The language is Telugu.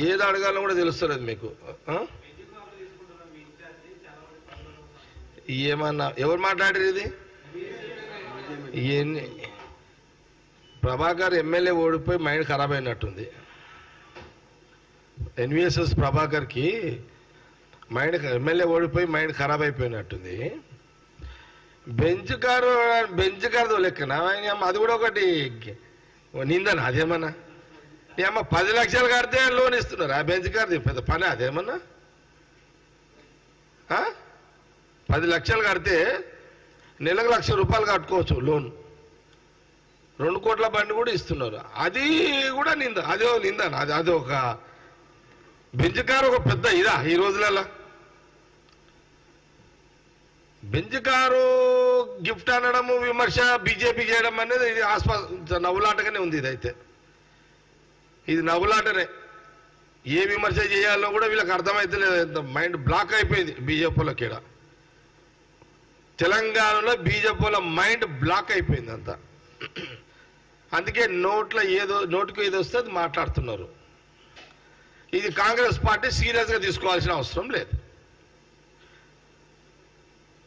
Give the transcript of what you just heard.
ఏది అడగాలో కూడా తెలుస్తలేదు మీకు. ఏమన్నా ఎవరు మాట్లాడారు ఇది? ప్రభాకర్ ఎమ్మెల్యే ఓడిపోయి మైండ్ ఖరాబ్ అయినట్టుంది. ఎన్విఎస్ఎస్ ప్రభాకర్కి ఎమ్మెల్యే ఓడిపోయి మైండ్ ఖరాబ్ అయిపోయినట్టుంది. బెంచ్ కారు లెక్కన అది కూడా ఒకటి నిందనా? అదేమన్నా ఏమో 10 లక్షలు కడితే లోన్ ఇస్తున్నారు. ఆ బెంచ్ కారు పెద్ద పని అదేమన్నా? 10 లక్షలు కడితే నెలకు ₹1,00,000 కట్టుకోవచ్చు లోన్. 2 కోట్ల బండి కూడా ఇస్తున్నారు. అది కూడా నింద. అదే నిందనా? అది ఒక బెంచ్ కారు ఒక పెద్ద ఇదా ఈ రోజులలో? బెంచ్ కారు గిఫ్ట్ అనడము, విమర్శ బీజేపీ చేయడం అనేది ఇది నవ్వులాటగానే ఉంది. ఇదైతే ఇది నవ్వులాటనే. ఏ విమర్శ చేయాలో కూడా వీళ్ళకి అర్థమైతే లేదు. మైండ్ బ్లాక్ అయిపోయింది బీజేపీలోకి. తెలంగాణలో బీజేపీల మైండ్ బ్లాక్ అయిపోయింది అంతా. అందుకే నోటికి ఏదో వస్తే అది మాట్లాడుతున్నారు. ఇది కాంగ్రెస్ పార్టీ సీరియస్గా తీసుకోవాల్సిన అవసరం లేదు.